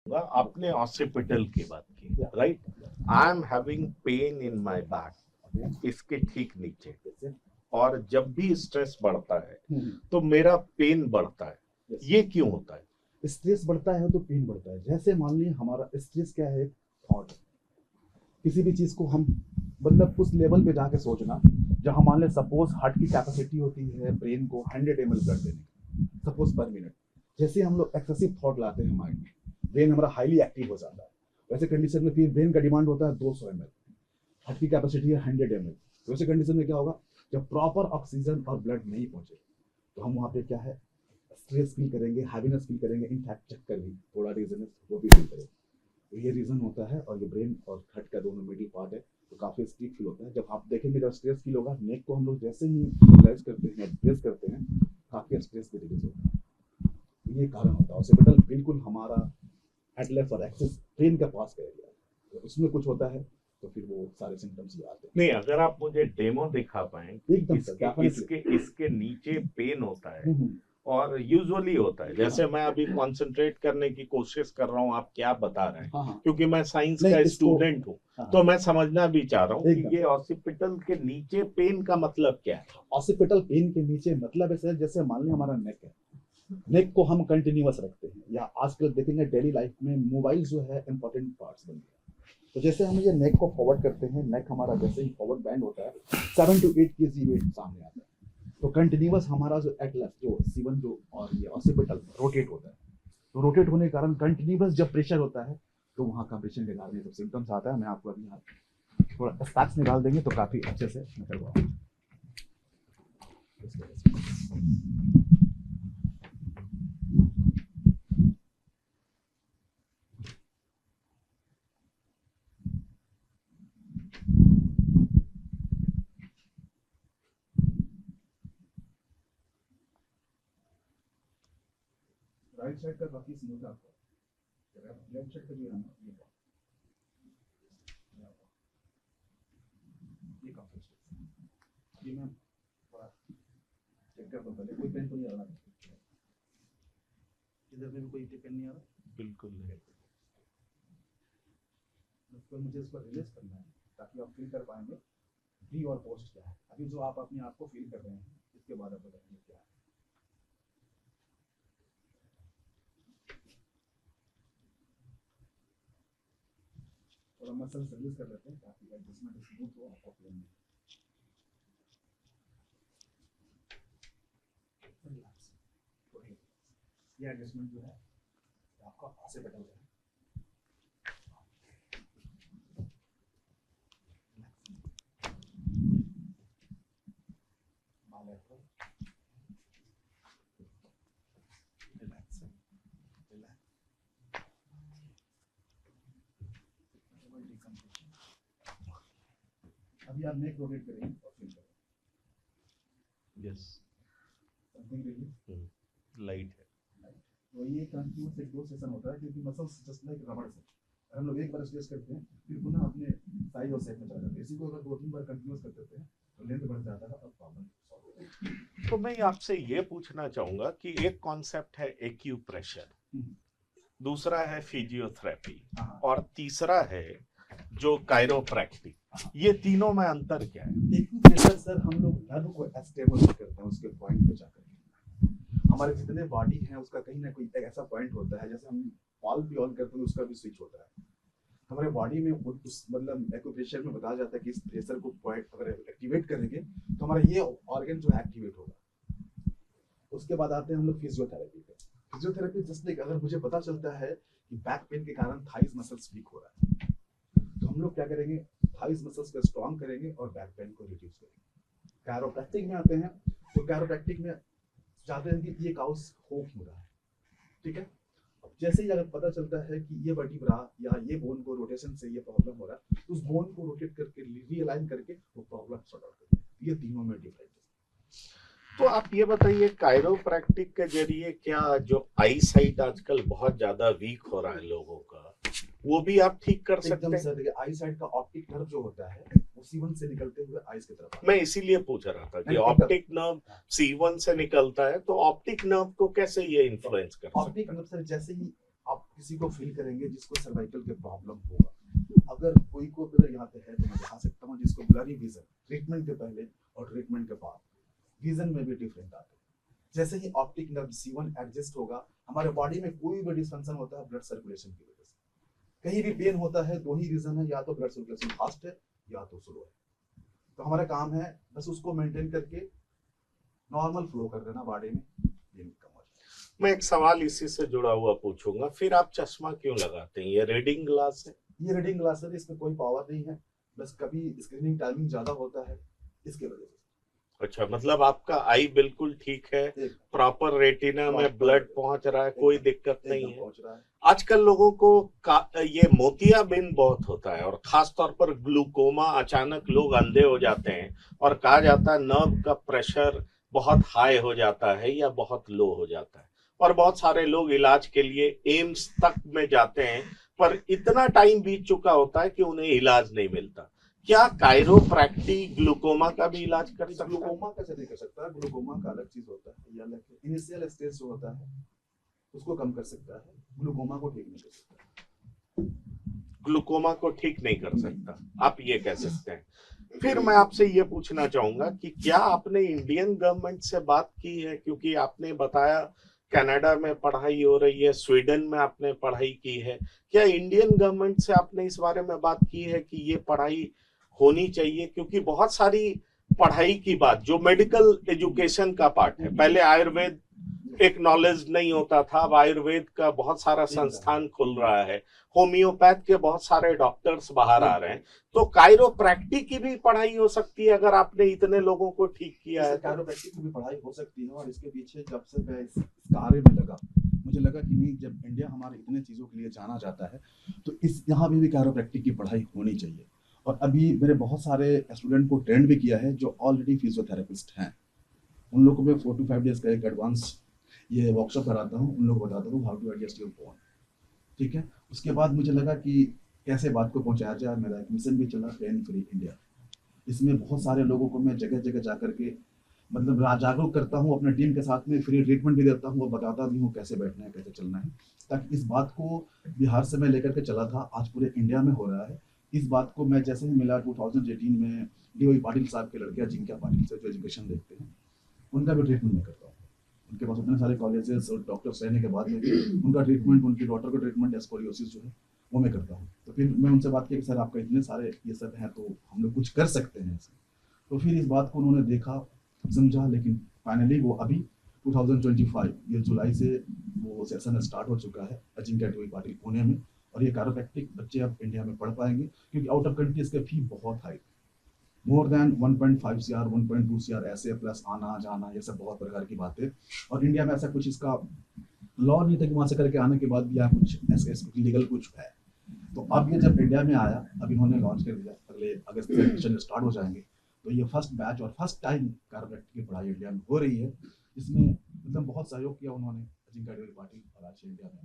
आपने ऑसिपिटल की बात की, right? I am having pain in my back, इसके ठीक नीचे, और जब भी स्ट्रेस बढ़ता है तो मेरा पेन बढ़ता है। ये क्यों होता है? स्ट्रेस बढ़ता है तो पेन बढ़ता है। जैसे मान लीजिए हमारा स्ट्रेस क्या है, थॉट। किसी भी चीज को हम मतलब उस लेवल पे जाके सोचना, जहां मान ले सपोज हार्ट की कैपेसिटी होती है ब्रेन को 100 ml ब्लड देने की, सपोज पर मिनट। जैसे हम लोग एक्सेसिव थॉट लाते हैं माइंड में, ब्रेन हमारा हाईली एक्टिव हो जाता है। वैसे कंडीशन में फिर ब्रेन का डिमांड होता है 200 ml, हार्ट की कैपेसिटी है 100 ml। वैसे कंडीशन में क्या होगा, जब प्रॉपर ऑक्सीजन और ब्लड नहीं पहुंचे तो हम वहाँ पे क्या है, स्ट्रेस फील करेंगे, हैवीनेस फील करेंगे, इनफैक्ट चक्कर भी, थोड़ा रीजन वो भी फील करेंगे। तो ये रीजन होता है। और ये ब्रेन और हार्ट का दोनों मिडिल पार्ट है, तो काफी स्टिफ फील होता है। जब आप देखेंगे जब स्ट्रेस फील होगा, नेक को हम लोग जैसे ही मोबिलाइज करते हैं, प्रेस करते हैं, काफी स्ट्रेस भी रिलीज होता है। तो ये कारण होता है। हॉस्पिटल बिल्कुल हमारा एटलस और एक्सेस ब्रेन के पास का एरिया है, तो उसमें कुछ होता है तो फिर वो सारे सिम्टम्स ये आते हैं। नहीं, अगर आप मुझे डेमो दिखा पाए, एकदम सर, इसके नीचे पेन होता है और यूजुअली होता है, जैसे मैं अभी कंसंट्रेट करने की कोशिश कर रहा हूँ, आप क्या बता रहे हैं, क्योंकि मैं साइंस का स्टूडेंट हूँ, तो मैं समझना भी चाह रहा हूँ कि ये ऑसिपिटल के नीचे पेन का मतलब क्या है। ऑसिपिटल पेन के नीचे मतलब है सर, जैसे मान लीजिए हमारा नेक है, नेक को हम कंटिन्यूअस रखते हैं, या आजकल देखेंगे डेली लाइफ में मोबाइल जो है इंपॉर्टेंट पार्ट्स बन गया। तो जैसे हम ये नेक को फॉरवर्ड करते हैं, नेक हमारा जैसे ही फॉरवर्ड बैंड होता है 7 to 8 kg वेट सामने आता है, तो कंटिन्यूअस हमारा जो एटलस जो C1 जो और ये ऑसिपिटल रोटेट होता है। तो रोटेट होने के कारण कंटिन्यूअस जब प्रेशर होता है तो वहाँ कंप्रेशन के कारण ये सब सिम्टम्स आता है। मैं आपको अभी यहाँ थोड़ा स्टैक्स निकाल देंगे तो काफी अच्छे से निकलवाऊंगा। राइट साइड का काफी स्मूथ आपको, लेफ्ट साइड का जो है ना ये काफी ये मैं थोड़ा चेक कर दूं पहले। कोई पेन तो नहीं आ रहा, इधर में भी कोई पेन नहीं आ रहा? बिल्कुल नहीं। तो मुझे इसको रिलीज करना है ताकि आप फील कर पाएंगे प्री और पोस्ट क्या है। अभी जो आप अपने आप को फील कर रहे हैं, इसके बाद आप बताएंगे क्या है। थोड़ा मसल रिलीज कर लेते हैं ताकि एडजस्टमेंट स्मूथ हो आपको पेन में। ये एडजस्टमेंट जो है आपका ऐसे बेटर हो जाए। अभी आप नेक रोटेट करेंगे और फील करेंगे। यस, समथिंग रिलीज लाइट है। तो ये कंटिन्यूअस एक 2 सेशन होता है, क्योंकि मसल्स जस्ट लाइक रबड़ से, अगर हम लोग एक बार स्ट्रेच करते हैं फिर पुनः अपने साइज और शेप में चला जाता है। इसी को अगर 2-3 बार कंटिन्यूअस कर देते हैं तो लेंथ बढ़ जाता है और प्रॉब्लम सॉल्व हो जाती है। तो मैं आपसे ये पूछना चाहूंगा कि एक कॉन्सेप्ट है एक्यूप्रेशर, दूसरा है फिजियोथेरेपी, और तीसरा है जो कायरोप्रैक्टिक। ये तीनों में अंतर क्या है? एक्यूप्रेशर सर हम लोग नर्व को स्टेबल करते हैं उसके पॉइंट पे जाकर। हमारे जितने बॉडी है उसका कहीं ना कोई एक ऐसा पॉइंट होता है, जैसे हम बॉल भी ऑन करते हैं उसका भी स्विच होता है हमारे बॉडी में। उस मतलब एक्यूप्रेशर में बताया जाता है कि इस प्रेशर को पॉइंट अगर एक्टिवेट करेंगे तो हमारा ये ऑर्गन जो एक्टिवेट होगा। उसके बाद आते हैं हम लोग फिजियोथेरेपी पे। फिजियोथेरेपी जस्ट लाइक अगर मुझे पता चलता है कि बैक पेन के कारण थाइस मसल्स वीक हो रहा है, तो हम लोग क्या करेंगे, थाइस मसल्स को स्ट्रॉन्ग करेंगे और बैक पेन को रिड्यूस करेंगे। कायरोप्रैक्टिक में आते हैं तो कायरोप्रैक्टिक में चाहते हैं कि ये काउस हो क्यों रहा है, ठीक है। जैसे ही अगर पता चलता है कि ये वर्टिब्रा या ये बोन को रोटेशन से ये प्रॉब्लम हो रहा है, तो उस बोन को रोटेट करके रीअलाइन करके वो प्रॉब्लम सॉर्ट आउट करते हैं। ये तीनों में डिफरेंस। तो आप ये बताइए, कायरोप्रैक्टिक के जरिए क्या जो आई साइट आजकल बहुत ज्यादा वीक हो रहा है लोगों का, वो भी आप ठीक कर सकते हैं? सर देखिए, आई साइट का ऑप्टिक नर्व जो होता है वो C1 से निकलते हुए आईज की तरफ। मैं इसीलिए पूछ रहा था कि ऑप्टिक नर्व C1 से निकलता है, तो ऑप्टिक नर्व को कैसे ये इन्फ्लुएंस कर सकता है? ऑप्टिक नर्व सर जैसे ही आप किसी को फील करेंगे जिसको सर्वाइकल के प्रॉब्लम होगा। अगर कोई को अगर यहाँ पे है तो मैं दिखा सकता हूँ जिसको ब्लरी विजन, ट्रीटमेंट के पहले और ट्रीटमेंट के बाद विजन में भी डिफरेंट आते हैं। जैसे ही ऑप्टिक नर्व C1 एडजस्ट होगा, हमारे बॉडी में कोई भी डिसफंक्शन होता है ब्लड सर्कुलेशन की वजह से, कहीं भी पेन होता है, दो ही रीजन है, या तो ब्लड सर्कुलेशन फास्ट है या तो स्लो है। तो हमारा काम है बस उसको मेंटेन करके नॉर्मल फ्लो कर देना बॉडी में, ये कम हो जाए। मैं एक सवाल इसी से जुड़ा हुआ पूछूंगा, फिर आप चश्मा क्यों लगाते हैं? ये रीडिंग ग्लास है? ये रीडिंग ग्लास है, इसमें कोई पावर नहीं है, बस कभी स्क्रीनिंग टाइमिंग ज्यादा होता है इसके वजह से। अच्छा, मतलब आपका आई बिल्कुल ठीक है, प्रॉपर रेटिना में ब्लड पहुंच रहा है, कोई दिक्कत नहीं है। आजकल लोगों को ये मोतियाबिंद बहुत होता है और खास तौर पर ग्लूकोमा, अचानक लोग अंधे हो जाते हैं और कहा जाता है नर्व का प्रेशर बहुत हाई हो जाता है या बहुत लो हो जाता है, और बहुत सारे लोग इलाज के लिए एम्स तक में जाते हैं, पर इतना टाइम बीत चुका होता है कि उन्हें इलाज नहीं मिलता। क्या कायरोप्रैक्टिक ग्लूकोमा का भी इलाज कर सकता है? ग्लूकोमा कैसे नहीं कर सकता? ग्लूकोमा का अलग चीज होता है, ये अलग है। इनिशियल स्टेज जो होता है उसको कम कर सकता है, ग्लूकोमा को ठीक नहीं कर सकता। ग्लूकोमा को ठीक नहीं कर सकता, आप ये कह सकते हैं। फिर मैं आपसे ये पूछना चाहूंगा कि क्या आपने इंडियन गवर्नमेंट से बात की है? क्योंकि आपने बताया कनाडा में पढ़ाई हो रही है, स्वीडन में आपने पढ़ाई की है, क्या इंडियन गवर्नमेंट से आपने इस बारे में बात की है कि ये पढ़ाई होनी चाहिए? क्योंकि बहुत सारी पढ़ाई की बात जो मेडिकल एजुकेशन का पार्ट है, पहले आयुर्वेद एक नॉलेज नहीं होता था, अब आयुर्वेद का बहुत सारा संस्थान खुल रहा है, होम्योपैथ के बहुत सारे डॉक्टर्स बाहर आ रहे हैं, तो कायरोप्रैक्टिक की भी पढ़ाई हो सकती है अगर आपने इतने लोगों को ठीक किया है। कायरोप्रैक्टिक की भी पढ़ाई हो सकती है, और इसके पीछे जब से मैं इस कार्य में लगा, मुझे लगा कि नहीं, जब इंडिया हमारे इतने चीज़ों के लिए जाना जाता है तो इस यहाँ भी कायरोप्रैक्टिक की पढ़ाई होनी चाहिए। और अभी मेरे बहुत सारे स्टूडेंट को ट्रेंड भी किया है जो ऑलरेडी फिजियोथेरेपिस्ट हैं, उन लोगों को मैं 4 to 5 डेज का एक एडवांस ये वर्कशॉप कराता हूँ, उन लोगों को बताता हूँ how to adjust your bone. ठीक है, उसके बाद मुझे लगा कि कैसे बात को पहुँचाया जाए। मेरा एक मिशन भी चला, पेन फ्री इंडिया। इसमें बहुत सारे लोगों को मैं जगह जगह जा करके मतलब जागरूक करता हूँ, अपने टीम के साथ में फ्री ट्रीटमेंट भी देता हूँ और बताता भी हूँ कैसे बैठना है, कैसे चलना है, ताकि इस बात को बिहार से मैं लेकर के चला था, आज पूरे इंडिया में हो रहा है। इस बात को मैं जैसे ही मिला 2018 में DY पाटिल साहब के लड़के अजिंक्य पाटिल से जो एजुकेशन देखते हैं, उनका भी ट्रीटमेंट मैं करता हूँ। उनके पास इतने सारे कॉलेजेस और डॉक्टर्स रहने के बाद में उनका ट्रीटमेंट, उनकी डॉटर का ट्रीटमेंट स्कोलियोसिस जो है वो मैं करता हूँ। तो फिर मैं उनसे बात की कि सर आपका इतने सारे ये सब हैं तो हम लोग कुछ कर सकते हैं इसमें। तो फिर इस बात को उन्होंने देखा, समझा, लेकिन फाइनली वो अभी 2025 ये जुलाई से वो सेशन स्टार्ट हो चुका है अजिंक्य DY पाटिल पुणे में, और ये कायरोप्रैक्टिक बच्चे अब इंडिया में पढ़ पाएंगे, क्योंकि आउट ऑफ कंट्री इसके फी बहुत high, more than 1.5 CR 1.2 CR ऐसे, प्लस आना जाना, ये सब बहुत प्रकार की बातें। और इंडिया में ऐसा कुछ इसका लॉ नहीं था कि वहाँ से करके आने के बाद भी या कुछ ऐसे लीगल कुछ है। तो अब ये जब इंडिया में आया, अब इन्होंने लॉन्च कर दिया, अगले अगस्त से एडमिशन स्टार्ट हो जाएंगे। तो ये फर्स्ट बैच और फर्स्ट टाइम कायरोप्रैक्टिक की पढ़ाई इंडिया में हो रही है, जिसमें मतलब बहुत सहयोग किया उन्होंने अजिंक्य DY पाटिल और आज इंडिया में